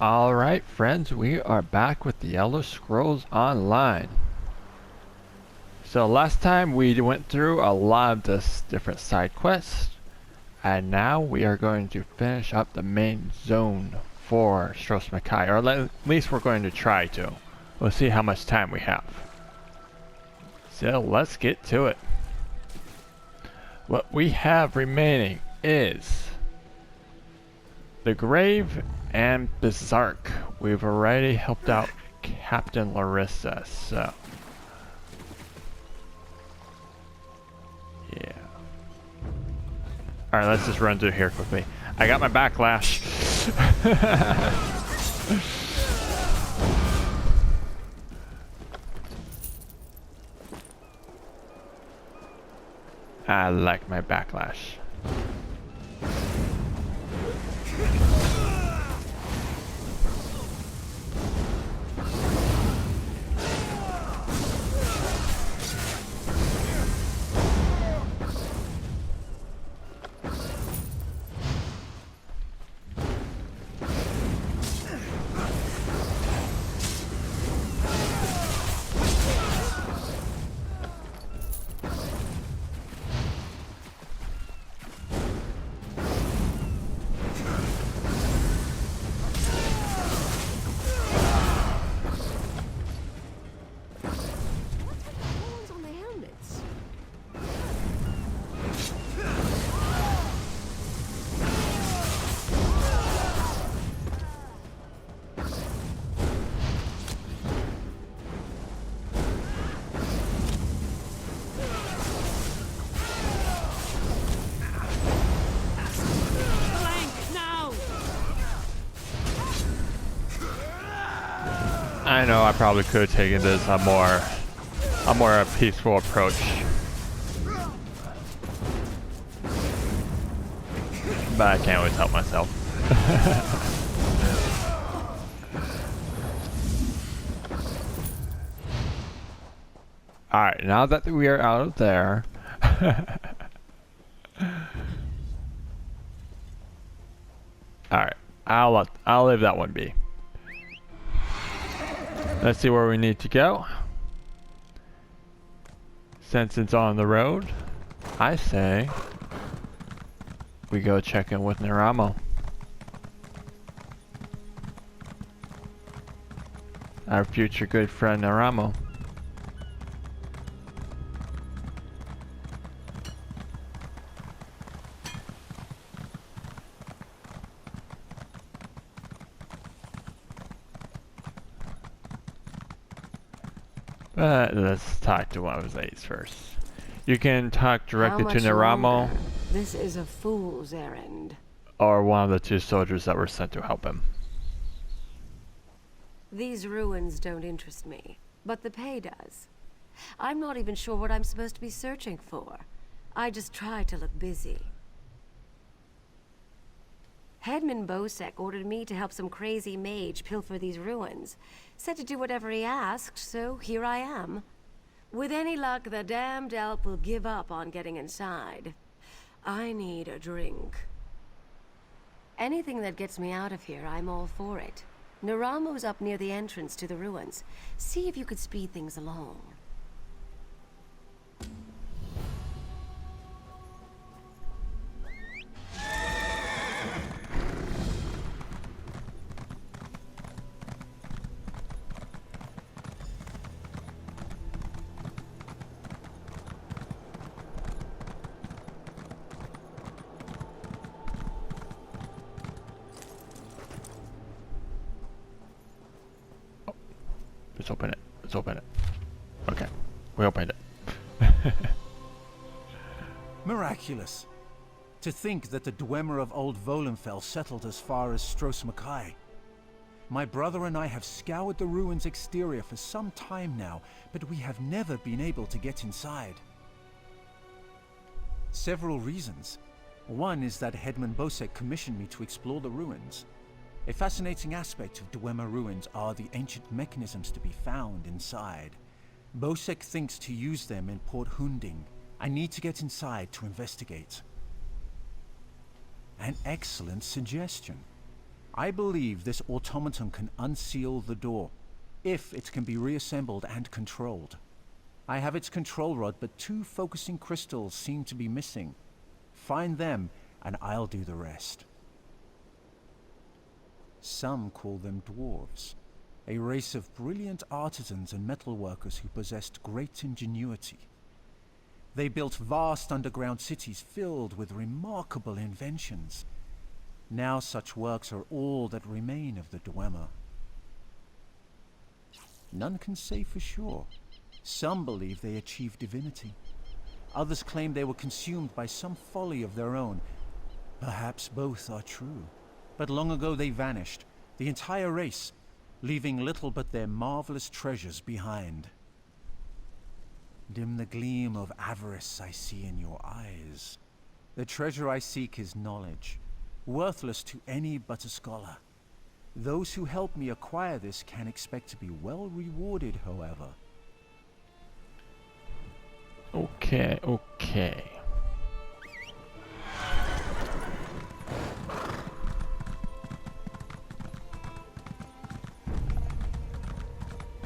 Alright friends, we are back with the Elder Scrolls Online. So last time we went through a lot of the different side quests, and now we are going to finish up the main zone for Stros M'kai, or at least we're going to try to. We'll see how much time we have. So let's get to it. What we have remaining is the Grave and Berserk. We've already helped out Captain Larissa, so yeah. Alright, let's just run through here quickly. I got my backlash. I like my backlash. I know I probably could have taken this a more peaceful approach. But I can't always help myself. Alright, now that we are out of there. Alright, I'll leave that one be. Let's see where we need to go. Since it's on the road, I say we go check in with Neramo. Our future good friend Neramo. Let's talk to one of his aides first. You can talk directly to Neramo. Longer? This is a fool's errand. Or one of the two soldiers that were sent to help him. These ruins don't interest me, but the pay does. I'm not even sure what I'm supposed to be searching for. I just try to look busy. Headman Bosek ordered me to help some crazy mage pilfer these ruins. Said to do whatever he asked, so here I am. With any luck, the damned elf will give up on getting inside. I need a drink. Anything that gets me out of here, I'm all for it. Neramo's up near the entrance to the ruins. See if you could speed things along. Let's open it. Let's open it. Okay. We opened it. Miraculous. To think that the Dwemer of Old Volenfell settled as far as Stros M'kai. My brother and I have scoured the ruins' exterior for some time now, but we have never been able to get inside. Several reasons. One is that Headman Bosek commissioned me to explore the ruins. A fascinating aspect of Dwemer ruins are the ancient mechanisms to be found inside. Bosek thinks to use them in Port Hunding. I need to get inside to investigate. An excellent suggestion. I believe this automaton can unseal the door, if it can be reassembled and controlled. I have its control rod, but 2 focusing crystals seem to be missing. Find them, and I'll do the rest. Some call them dwarves, a race of brilliant artisans and metalworkers who possessed great ingenuity. They built vast underground cities filled with remarkable inventions. Now such works are all that remain of the Dwemer. None can say for sure. Some believe they achieved divinity. Others claim they were consumed by some folly of their own. Perhaps both are true. But long ago they vanished, the entire race, leaving little but their marvelous treasures behind. Dim the gleam of avarice I see in your eyes. The treasure I seek is knowledge, worthless to any but a scholar. Those who help me acquire this can expect to be well rewarded, however. Okay, okay.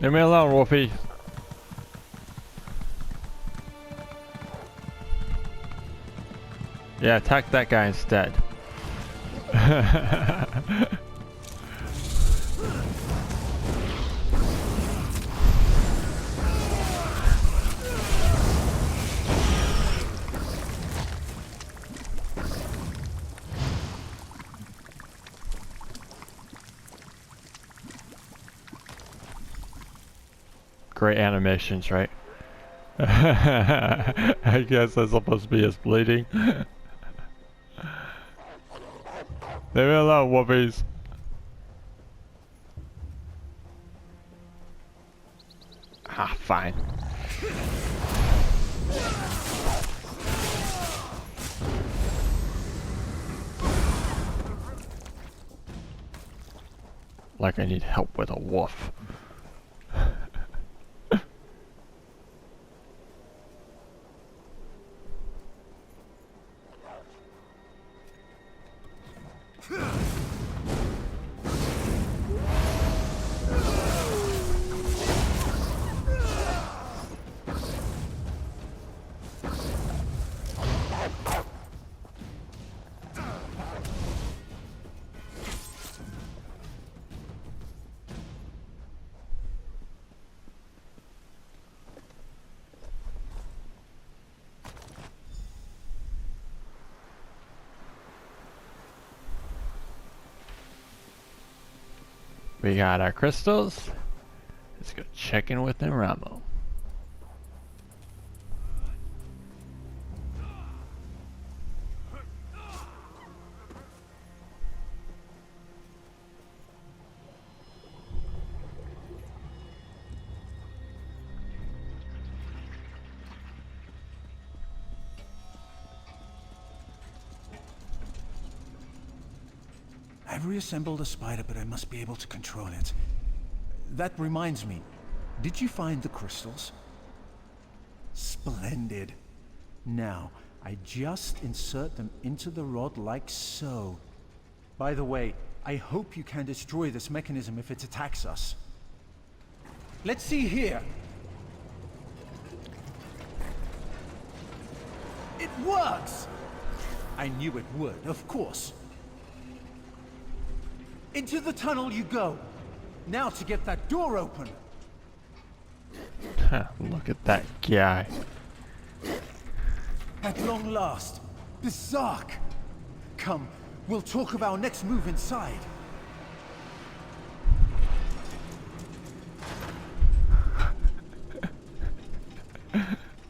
Leave me alone, Wolfie. Yeah, attack that guy instead. Great animations, right? I guess that's supposed to be his bleeding. Leave me alone, whoopies. Ah, fine. Like I need help with a wolf. We got our crystals. Let's go check in with Neramo. I've reassembled a spider, but I must be able to control it. That reminds me, did you find the crystals? Splendid. Now, I just insert them into the rod like so. By the way, I hope you can destroy this mechanism if it attacks us. Let's see here. It works! I knew it would, of course. Into the tunnel you go. Now to get that door open. Look at that guy. At long last, Berserk. Come, we'll talk of our next move inside.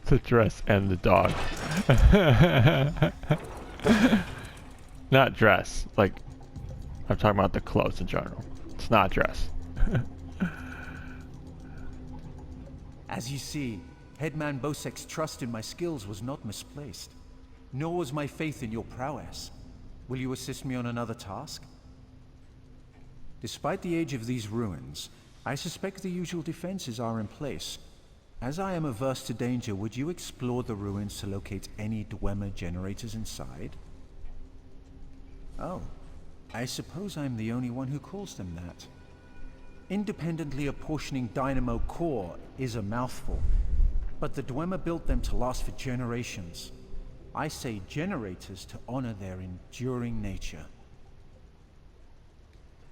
The dress and the dog. Not dress, like I'm talking about the clothes in general. It's not dress. As you see, Headman Bosek's trust in my skills was not misplaced. Nor was my faith in your prowess. Will you assist me on another task? Despite the age of these ruins, I suspect the usual defenses are in place. As I am averse to danger, would you explore the ruins to locate any Dwemer generators inside? Oh. I suppose I'm the only one who calls them that. Independently apportioning dynamo core is a mouthful, but the Dwemer built them to last for generations. I say generators to honor their enduring nature.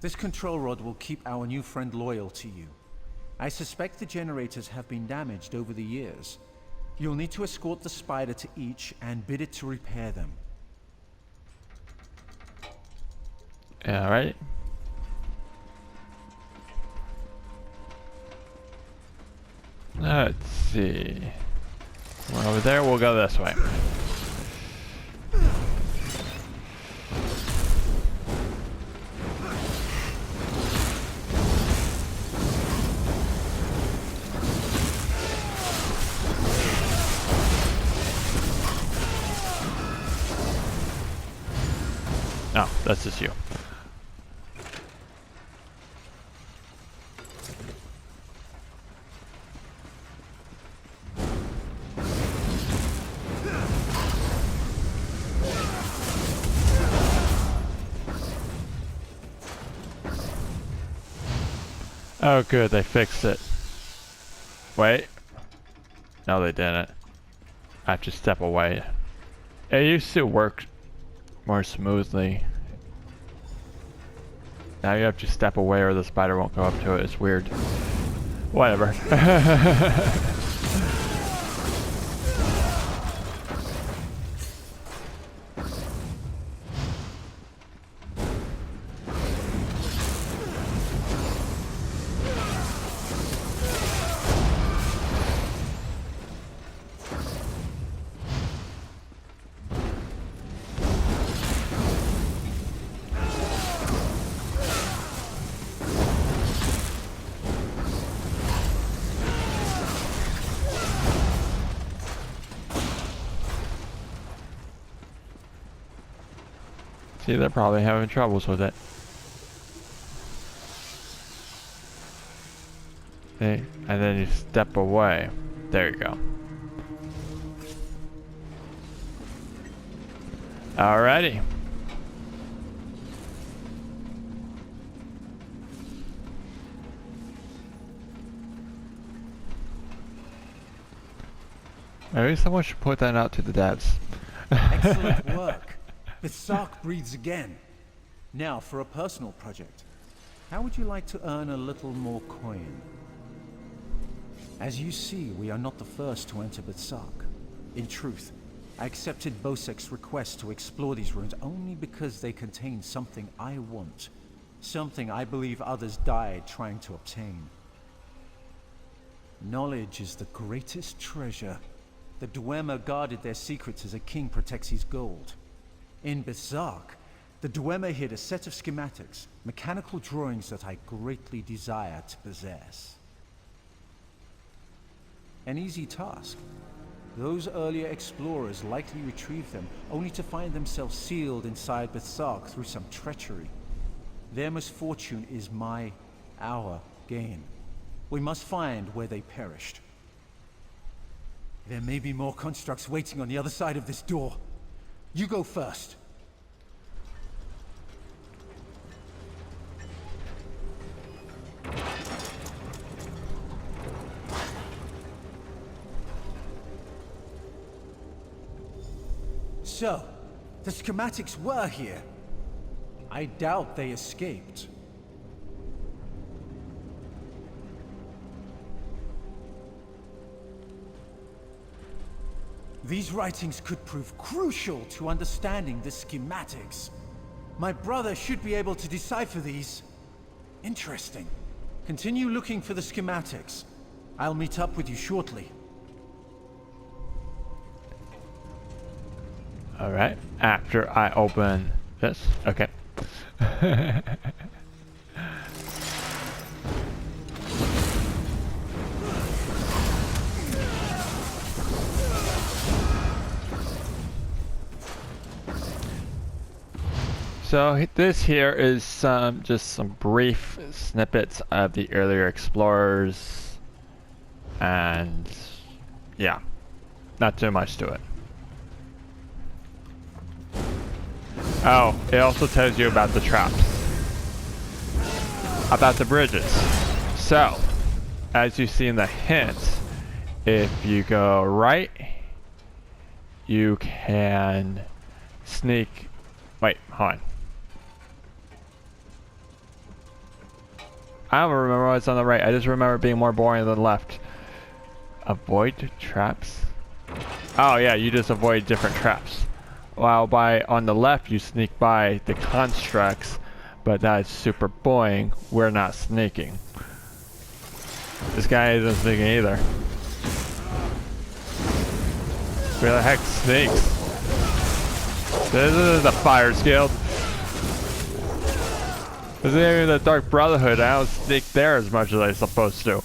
This control rod will keep our new friend loyal to you. I suspect the generators have been damaged over the years. You'll need to escort the spider to each and bid it to repair them. Alright. Let's see. We're over there, we'll go this way. Oh, that's just you. Oh good, they fixed it. Wait. No, they didn't. I have to step away. It used to work more smoothly. Now you have to step away or the spider won't go up to it. It's weird. Whatever. See, they're probably having troubles with it. See? And then you step away. There you go. Alrighty. Maybe someone should put that out to the devs. Excellent work. The Sark breathes again. Now for a personal project. How would you like to earn a little more coin? As you see, we are not the first to enter Bitsark. In truth, I accepted Bosek's request to explore these ruins only because they contain something I want. Something I believe others died trying to obtain. Knowledge is the greatest treasure. The Dwemer guarded their secrets as a king protects his gold. In Bitsark, the Dwemer hid a set of schematics, mechanical drawings that I greatly desire to possess. An easy task. Those earlier explorers likely retrieved them, only to find themselves sealed inside Bitsark through some treachery. Their misfortune is our gain. We must find where they perished. There may be more constructs waiting on the other side of this door. You go first. So, the schematics were here. I doubt they escaped. These writings could prove crucial to understanding the schematics. My brother should be able to decipher these. Interesting. Continue looking for the schematics. I'll meet up with you shortly. Alright, after I open this. Okay. So this here is just some brief snippets of the earlier explorers, and yeah, not too much to it. Oh, it also tells you about the traps. About the bridges. So, as you see in the hints, if you go right, you can sneak. Wait, hold on. I don't remember what's on the right. I just remember it being more boring than left. Avoid traps. Oh yeah, you just avoid different traps. While on the left you sneak by the constructs, but that is super boring. We're not sneaking. This guy isn't sneaking either. Where the heck sneaks? This is the Fire Guild. This isn't even the Dark Brotherhood. I don't sneak there as much as I'm supposed to.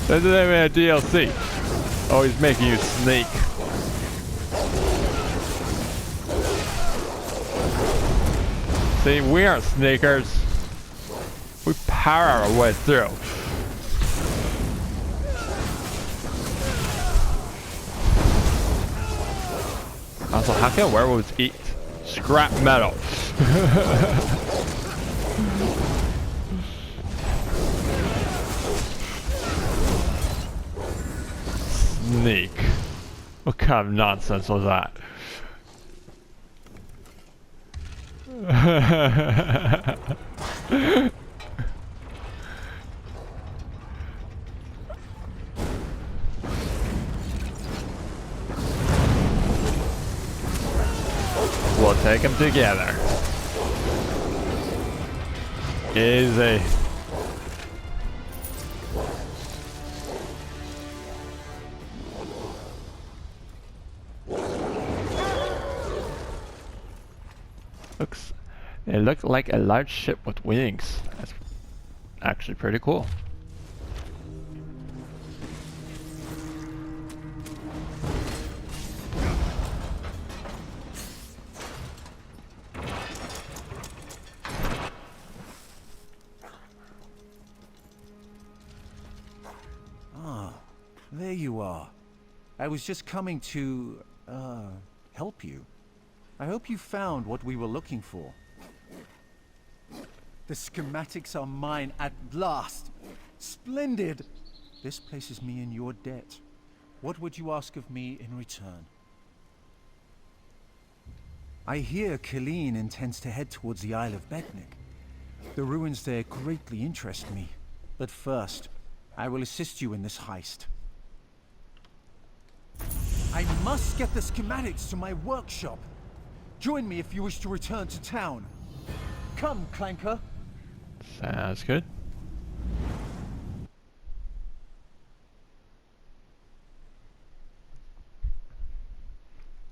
This isn't even a DLC. Always making you sneak. See, we aren't sneakers. We power our way through. Also, how can werewolves eat scrap metal? Sneak. What kind of nonsense was that? We'll take them together. Easy. It looked like a large ship with wings. That's actually pretty cool. Ah, there you are. I was just coming to, help you. I hope you found what we were looking for. The schematics are mine at last. Splendid! This places me in your debt. What would you ask of me in return? I hear Killeen intends to head towards the Isle of Betnik. The ruins there greatly interest me. But first, I will assist you in this heist. I must get the schematics to my workshop. Join me if you wish to return to town. Come, Clanker. Sounds good.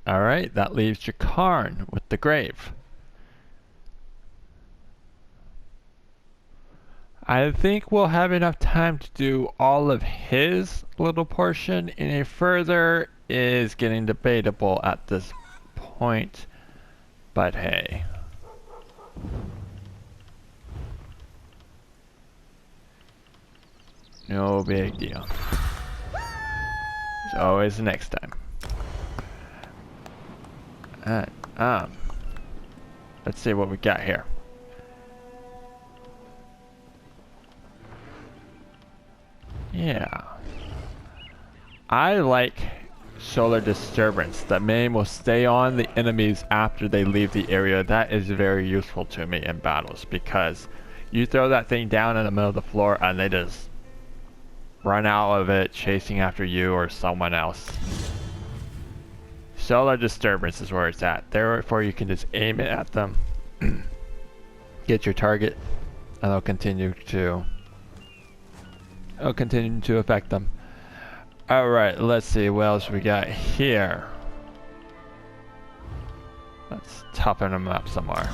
Alright, that leaves Jakarn with the grave. I think we'll have enough time to do all of his little portion. Any further is getting debatable at this point. But hey. No big deal. There's always the next time. Let's see what we got here. Yeah. I like solar disturbance. The main will stay on the enemies after they leave the area. That is very useful to me in battles because you throw that thing down in the middle of the floor and they just run out of it chasing after you or someone else. Solar disturbance is where it's at. Therefore you can just aim it at them, get your target, and it'll continue to affect them. Alright, let's see what else we got here. Let's toughen them up some more.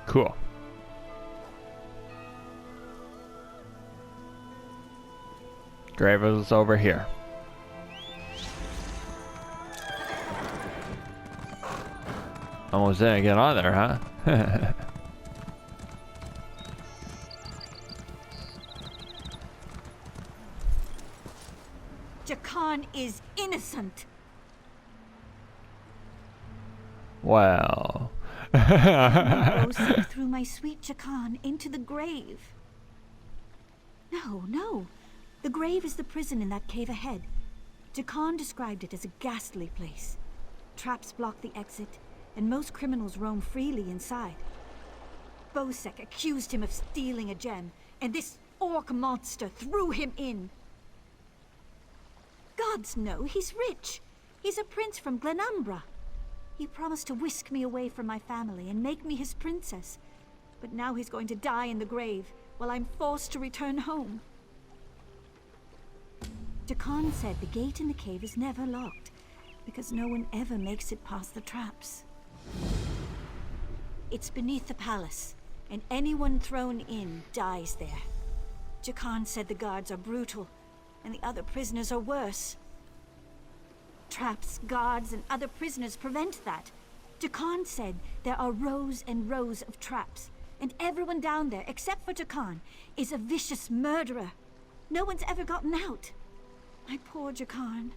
Cool. Grave is over here. Almost didn't get on there, huh? Jakarn is innocent. Well. Bosek threw my sweet Jakarn into the grave. No, no. The grave is the prison in that cave ahead. Jakarn described it as a ghastly place. Traps block the exit, and most criminals roam freely inside. Bosek accused him of stealing a gem, and this orc monster threw him in. Gods know, he's rich. He's a prince from Glenumbra. He promised to whisk me away from my family and make me his princess. But now he's going to die in the grave, while I'm forced to return home. Jakarn said the gate in the cave is never locked, because no one ever makes it past the traps. It's beneath the palace, and anyone thrown in dies there. Jakarn said the guards are brutal, and the other prisoners are worse. Traps, guards, and other prisoners prevent that. Jakarn said there are rows and rows of traps, and everyone down there, except for Jakarn, is a vicious murderer. No one's ever gotten out. My poor Jakarn.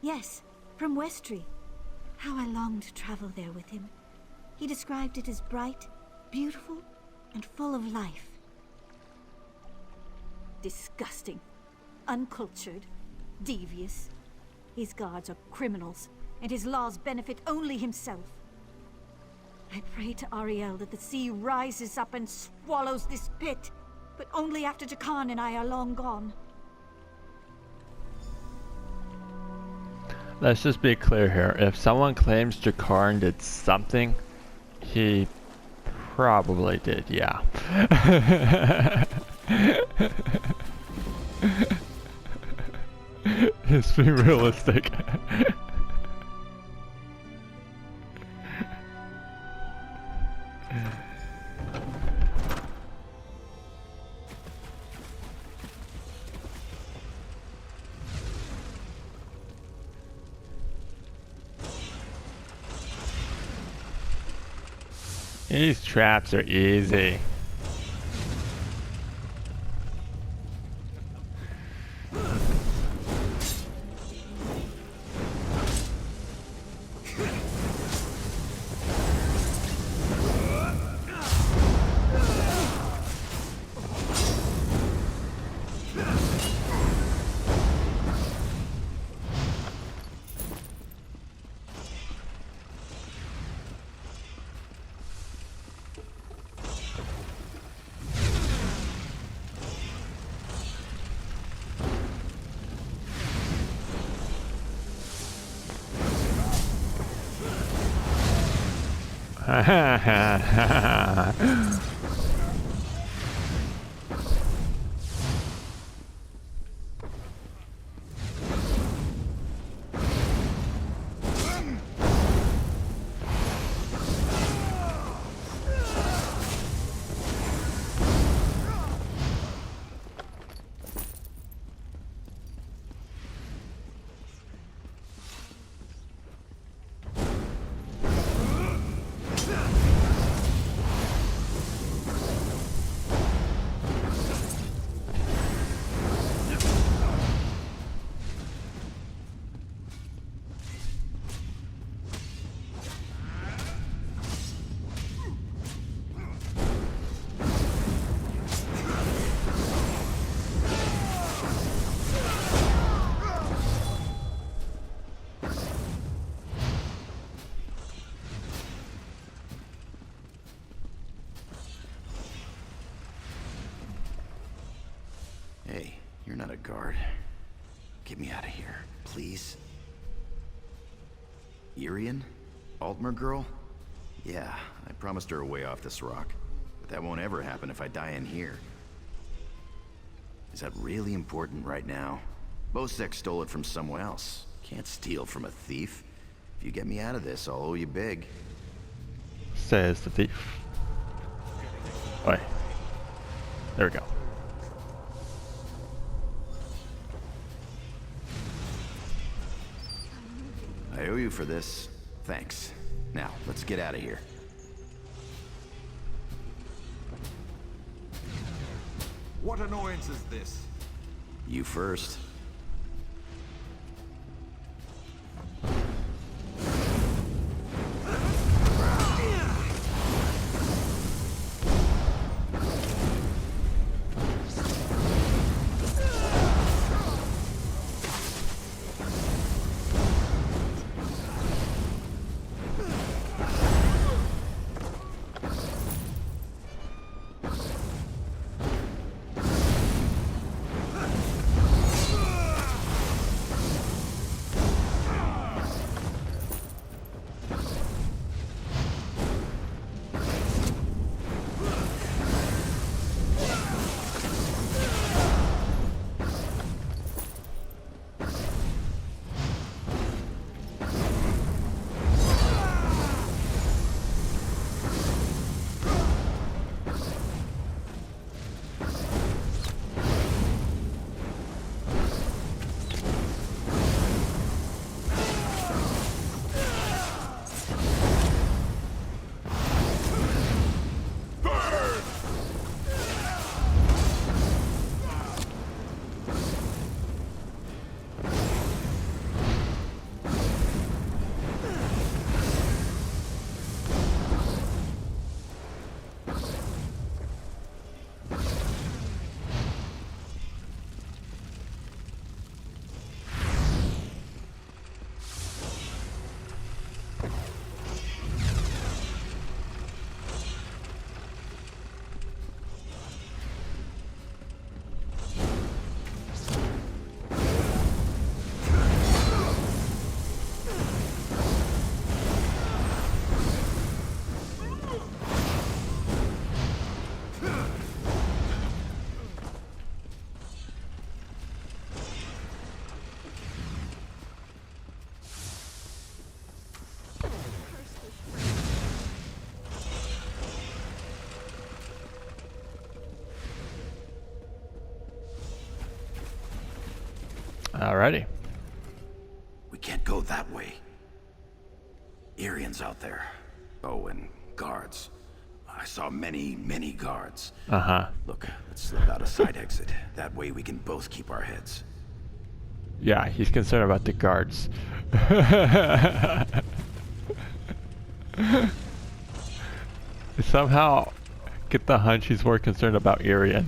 Yes, from Westry. How I longed to travel there with him. He described it as bright, beautiful, and full of life. Disgusting. Uncultured. Devious. His guards are criminals, and his laws benefit only himself. I pray to Ariel that the sea rises up and swallows this pit, but only after Jakarn and I are long gone. Let's just be clear here. If someone claims Jakarn did something, he probably did, yeah. Let's be realistic. These traps are easy. Ha ha ha ha. Hey, you're not a guard. Get me out of here, please. Irian? Altmer girl? Yeah, I promised her a way off this rock. But that won't ever happen if I die in here. Is that really important right now? Bosek stole it from someone else. Can't steal from a thief. If you get me out of this, I'll owe you big. Says the thief. Oi. There we go. I owe you for this. Thanks. Now, let's get out of here. What annoyance is this? You first. Alrighty. We can't go that way. Irians out there. Oh, and guards. I saw many, many guards. Uh-huh. Look, let's slip out a side exit. That way we can both keep our heads. Yeah, he's concerned about the guards. Somehow get the hunch he's more concerned about Irian.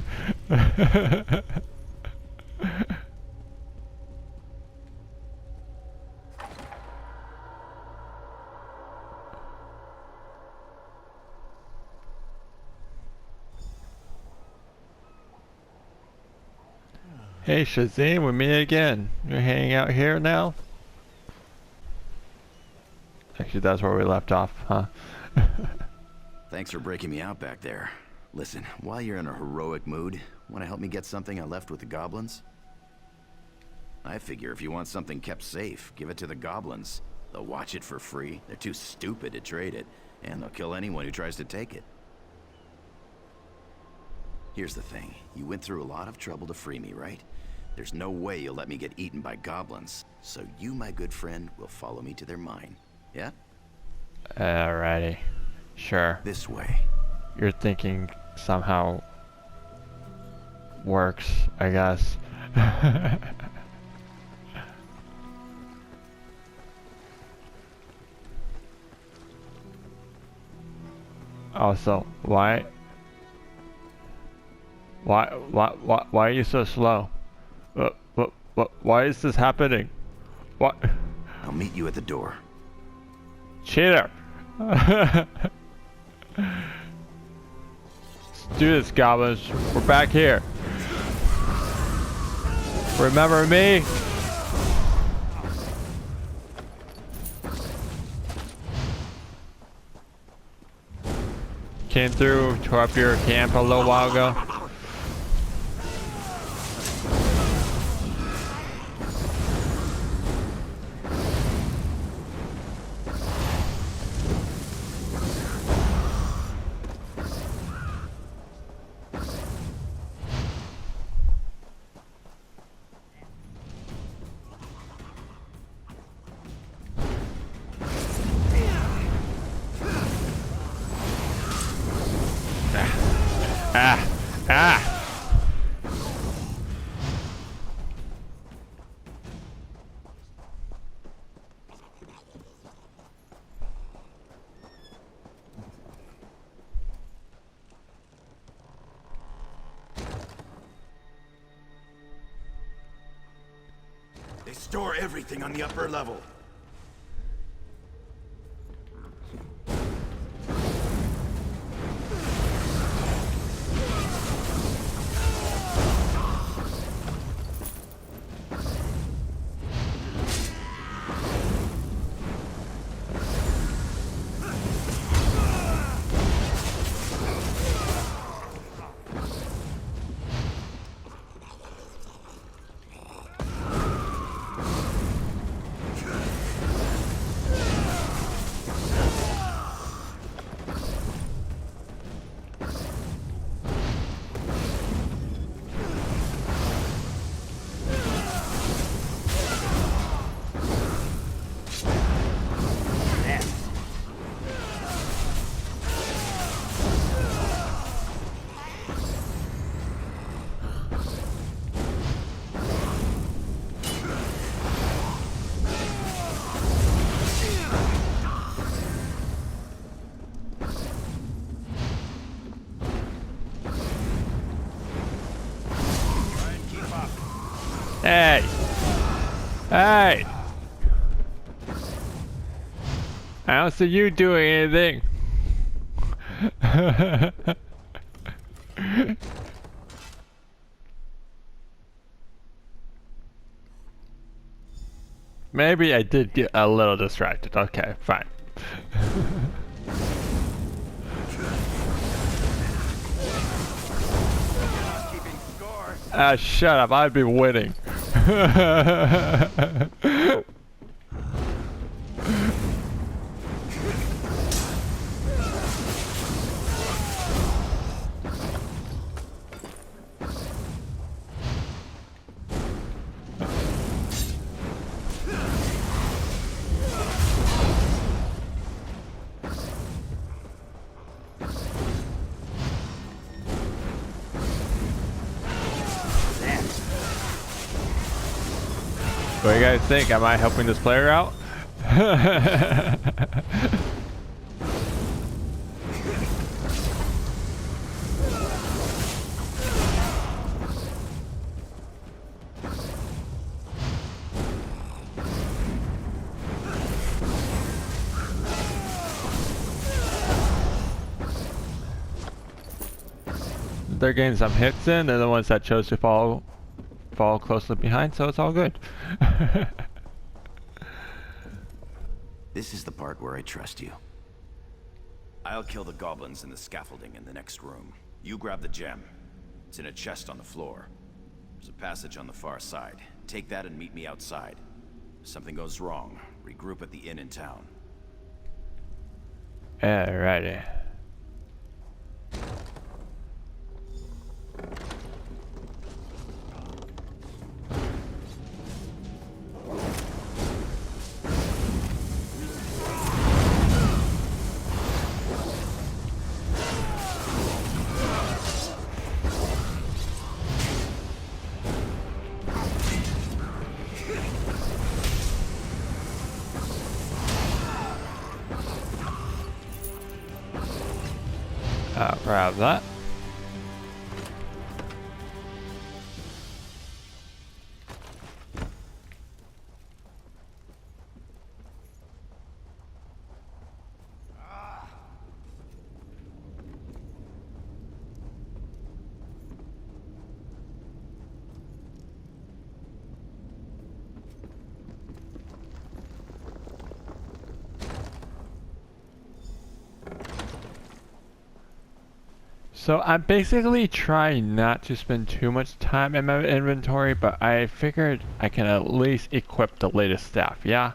Hey Shazam, we meet again. You're hanging out here now? Actually, that's where we left off, huh? Thanks for breaking me out back there. Listen, while you're in a heroic mood, want to help me get something I left with the goblins? I figure if you want something kept safe, give it to the goblins. They'll watch it for free. They're too stupid to trade it, and they'll kill anyone who tries to take it. Here's the thing. You went through a lot of trouble to free me, right? There's no way you'll let me get eaten by goblins. So you, my good friend, will follow me to their mine. Yeah? Alrighty. Sure. This way. Your thinking somehow works, I guess. Also, why are you so slow? Why is this happening? What? I'll meet you at the door. Cheater! Let's do this, goblins. We're back here. Remember me? Came through, tore up your camp a little while ago. They store everything on the upper level. Hey! Hey! I don't see you doing anything. Maybe I did get a little distracted. Okay, fine. Ah, shut up. I'd be winning. What do you guys think? Am I helping this player out? They're getting some hits in, they're the ones that chose to fall closely behind, so it's all good. This is the part where I trust you. I'll kill the goblins in the scaffolding in the next room. You grab the gem. It's in a chest on the floor. There's a passage on the far side. Take that and meet me outside. If something goes wrong, regroup at the inn in town. Alrighty. Grab that. So I'm basically trying not to spend too much time in my inventory, but I figured I can at least equip the latest stuff, yeah?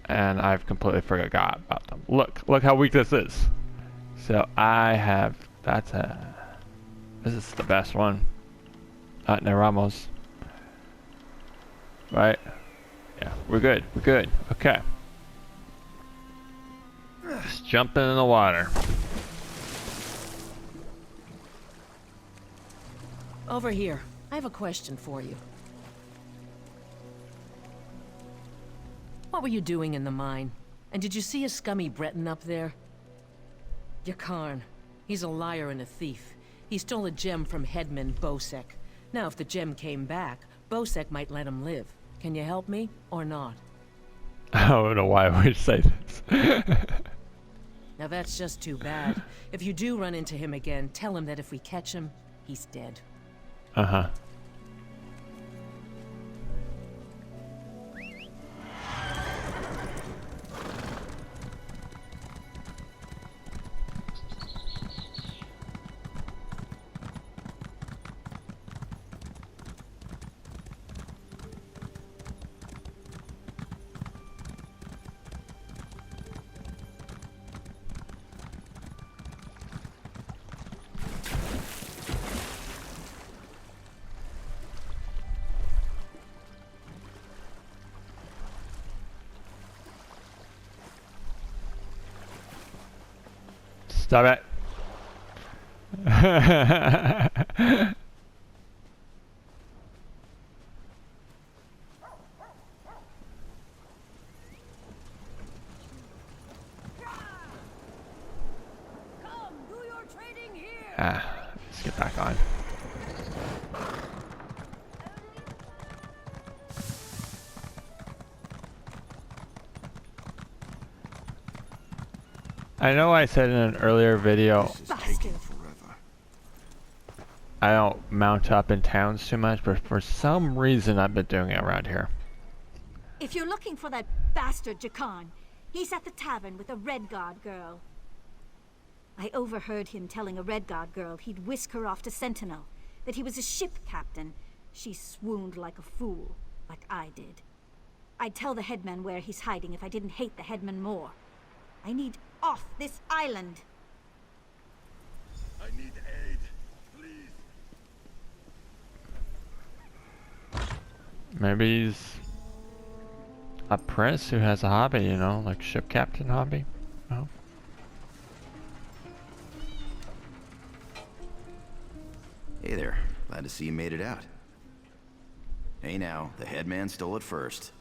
And I've completely forgot about them. Look how weak this is. So I have, this is the best one. Neramo's. Right? Yeah, we're good, okay. Just jumping in the water. Over here. I have a question for you. What were you doing in the mine? And did you see a scummy Breton up there? Jakarn. He's a liar and a thief. He stole a gem from headman Bosek. Now, if the gem came back, Bosek might let him live. Can you help me, or not? I don't know why I would say this. Now that's just too bad. If you do run into him again, tell him that if we catch him, he's dead. Uh-huh. Stop it. Let's get back on. I know I said in an earlier video I don't mount up in towns too much, but for some reason I've been doing it around here. If you're looking for that bastard Jakarn, he's at the tavern with a Redguard girl. I overheard him telling a Redguard girl he'd whisk her off to Sentinel, that he was a ship captain. She swooned like a fool, like I did. I'd tell the headman where he's hiding if I didn't hate the headman more. I need off this island. I need aid, please. Maybe he's a prince who has a hobby, you know, like ship captain hobby. Oh. Hey there. Glad to see you made it out. Hey now, the headman stole it first.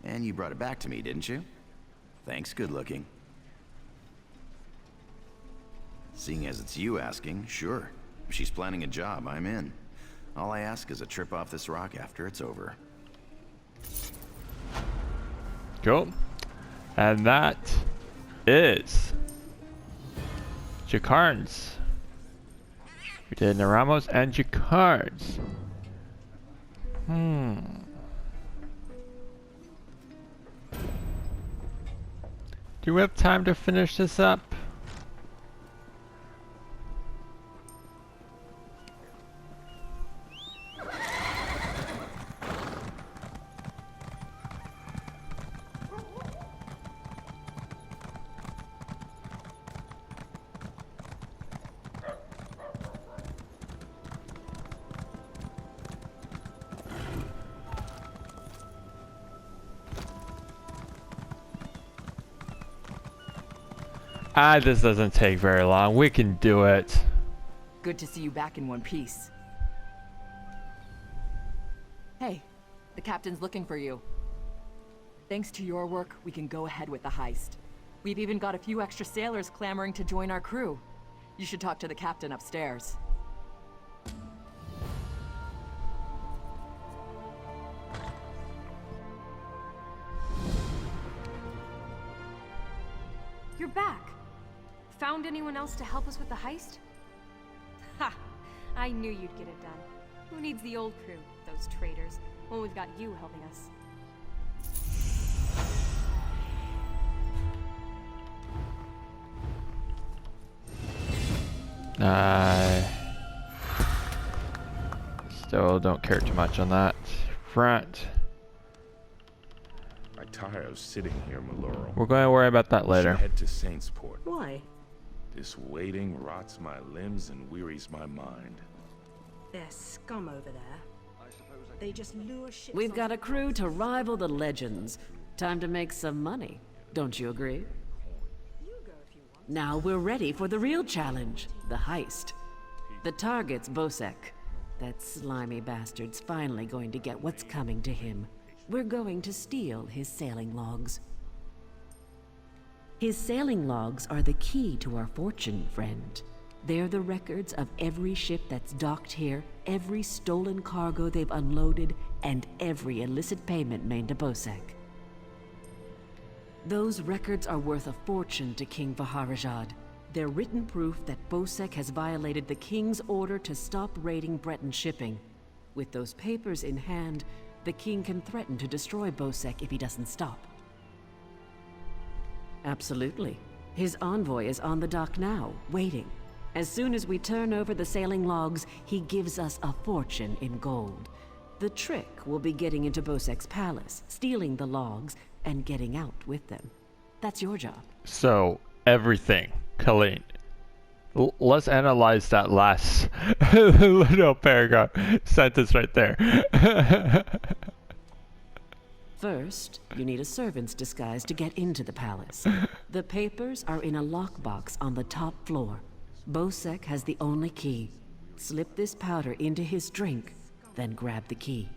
And you brought it back to me, didn't you? Thanks, good looking. Seeing as it's you asking, sure. If she's planning a job, I'm in. All I ask is a trip off this rock after it's over. Cool. And that is Jakarn's. We did Neramos and Jakarn's. Do we have time to finish this up? This doesn't take very long. We can do it. Good to see you back in one piece. Hey, the captain's looking for you. Thanks to your work, we can go ahead with the heist. We've even got a few extra sailors clamoring to join our crew. You should talk to the captain upstairs. You're back. Found anyone else to help us with the heist? Ha! I knew you'd get it done. Who needs the old crew, those traitors, when we've got you helping us? Still don't care too much on that front. I'm tired of sitting here, Maloro. We're going to worry about that We should later. head to Saintsport. Why? This waiting rots my limbs and wearies my mind. There's scum over there. They just lure ships. We've got a crew to rival the legends. Time to make some money. Don't you agree? Now we're ready for the real challenge, the heist. The target's Bosek. That slimy bastard's finally going to get what's coming to him. We're going to steal his sailing logs. His sailing logs are the key to our fortune, friend. They're the records of every ship that's docked here, every stolen cargo they've unloaded, and every illicit payment made to Bosek. Those records are worth a fortune to King Vaharajad. They're written proof that Bosek has violated the king's order to stop raiding Breton shipping. With those papers in hand, the king can threaten to destroy Bosek if he doesn't stop. Absolutely. His envoy is on the dock now, waiting. As soon as we turn over the sailing logs, he gives us a fortune in gold. The trick will be getting into Bosek's palace, stealing the logs, and getting out with them. That's your job. So, everything. Colleen. Let's analyze that last little paragraph sentence right there. First, you need a servant's disguise to get into the palace. The papers are in a lockbox on the top floor. Bosek has the only key. Slip this powder into his drink, then grab the key.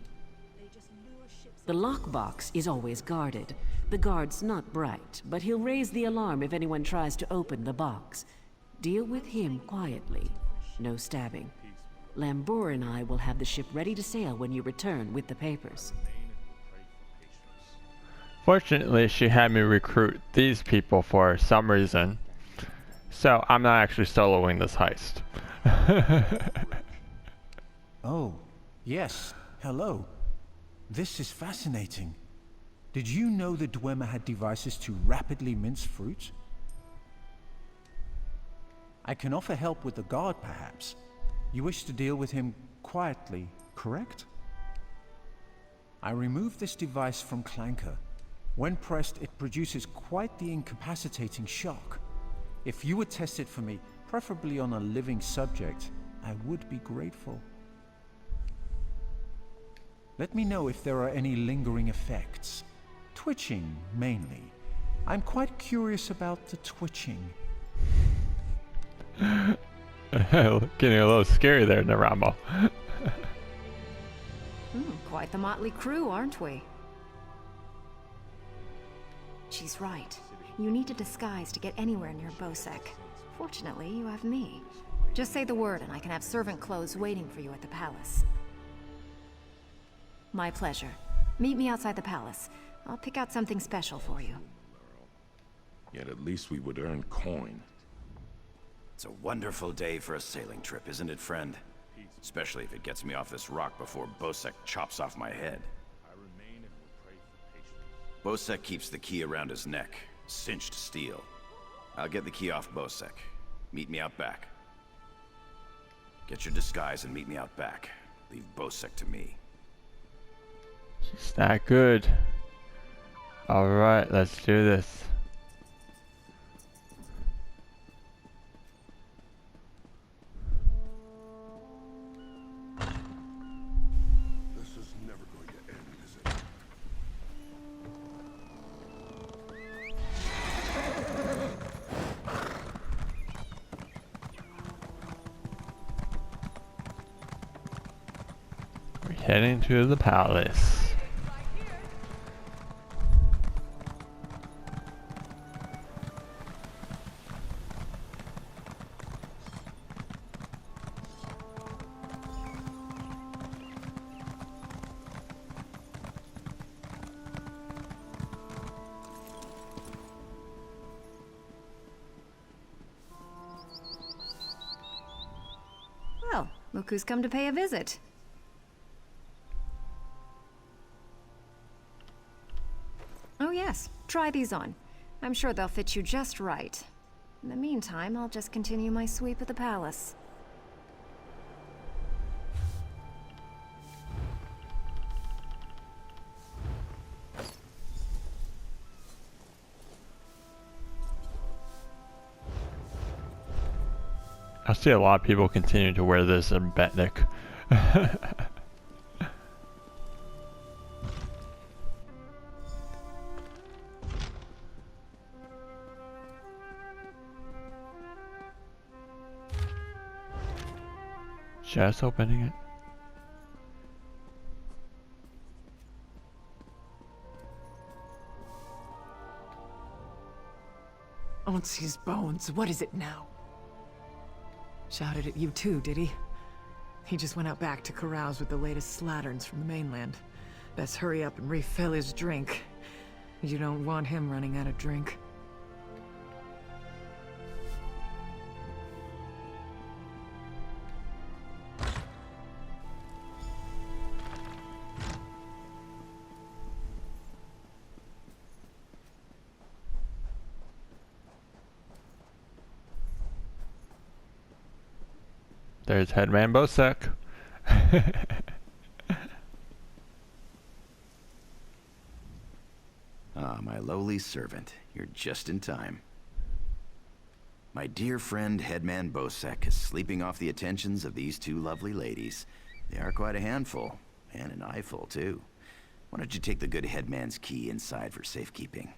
The lockbox is always guarded. The guard's not bright, but he'll raise the alarm if anyone tries to open the box. Deal with him quietly. No stabbing. Lambour and I will have the ship ready to sail when you return with the papers. Fortunately, she had me recruit these people for some reason. So, I'm not actually soloing this heist. Oh, yes. Hello. This is fascinating. Did you know that Dwemer had devices to rapidly mince fruit? I can offer help with the guard, perhaps. You wish to deal with him quietly, correct? I removed this device from Clanker. When pressed, it produces quite the incapacitating shock. If you would test it for me, preferably on a living subject, I would be grateful. Let me know if there are any lingering effects. Twitching, mainly. I'm quite curious about the twitching. Getting a little scary there, Neramo. quite the motley crew, aren't we? She's right. You need a disguise to get anywhere near Bosek. Fortunately, you have me. Just say the word and I can have servant clothes waiting for you at the palace. My pleasure. Meet me outside the palace. I'll pick out something special for you. Yet at least we would earn coin. It's a wonderful day for a sailing trip, isn't it, friend? Especially if it gets me off this rock before Bosek chops off my head. Bosek keeps the key around his neck, cinched steel. I'll get the key off Bosek. Meet me out back. Get your disguise and meet me out back. Leave Bosek to me. It's not good. Alright, let's do this. This is never going to end, is it? We're heading to the palace. Well, look who's come to pay a visit. Oh yes, try these on. I'm sure they'll fit you just right. In the meantime, I'll just continue my sweep of the palace. I see a lot of people continue to wear this in Betnik. Just opening it. Onsi's bones, what is it now? Shouted at you too, did he? He just went out back to carouse with the latest slatterns from the mainland. Best hurry up and refill his drink. You don't want him running out of drink. There's Headman Bosek. Ah, my lowly servant. You're just in time. My dear friend Headman Bosek is sleeping off the attentions of these two lovely ladies. They are quite a handful, and an eyeful too. Why don't you take the good headman's key inside for safekeeping?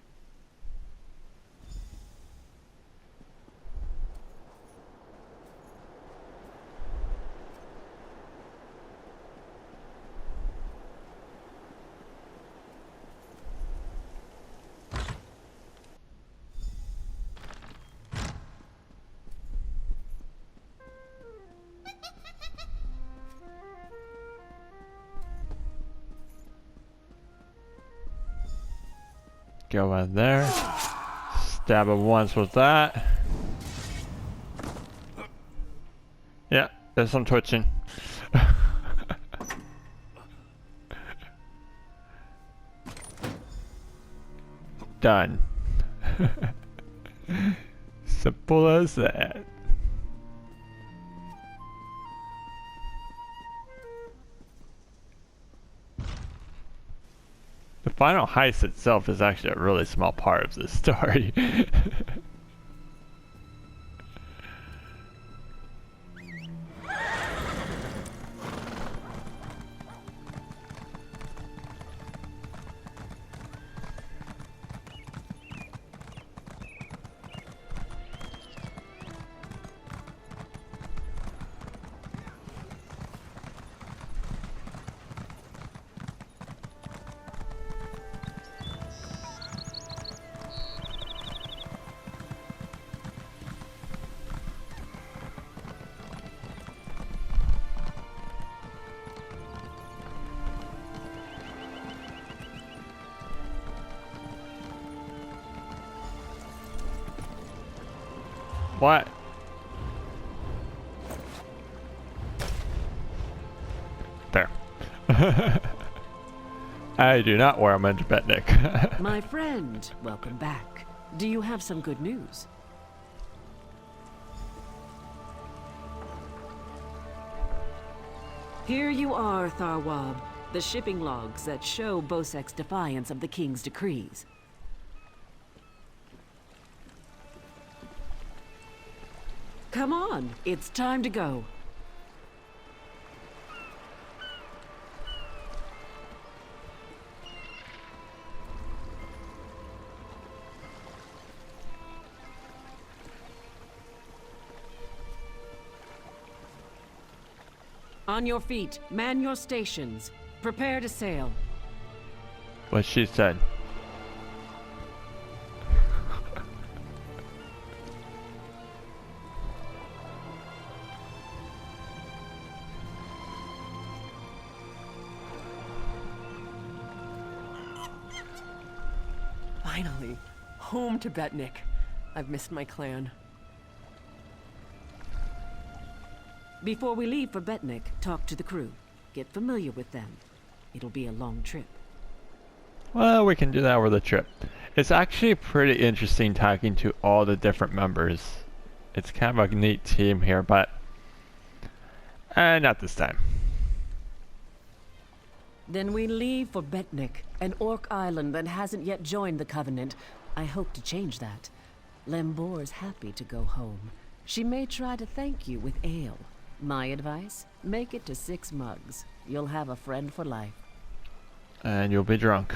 Go in there. Stab him once with that. Yeah, there's some twitching. Done. Simple as that. The final heist itself is actually a really small part of this story. I do not wear them into Betnik. My friend, welcome back. Do you have some good news? Here you are, Tharwab. The shipping logs that show Bosek's defiance of the king's decrees. Come on, it's time to go. On your feet, man your stations. Prepare to sail. What she said. Finally, home to Betnik. I've missed my clan. Before we leave for Betnik, talk to the crew. Get familiar with them. It'll be a long trip. Well, we can do that over the trip. It's actually pretty interesting talking to all the different members. It's kind of a neat team here, but not this time. Then we leave for Betnik, an orc island that hasn't yet joined the Covenant. I hope to change that. Lembor's happy to go home. She may try to thank you with ale. My advice? Make it to 6 mugs. You'll have a friend for life. And you'll be drunk.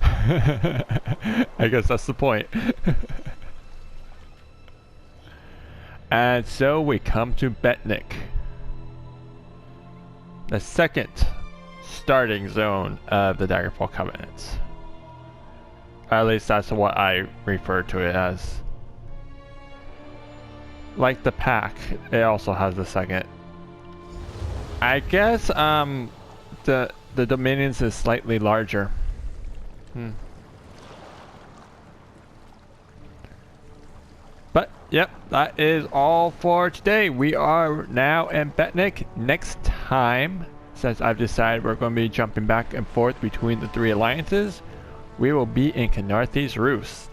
I guess that's the point. And so we come to Betnik. The second starting zone of the Daggerfall Covenant. At least that's what I refer to it as. Like the pack, it also has the second. I guess the Dominions is slightly larger. But yep, that is all for today. We are now in Betnik. Next time, since I've decided we're going to be jumping back and forth between the 3 alliances, we will be in Canarthi's Roost.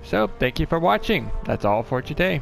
So, thank you for watching. That's all for today.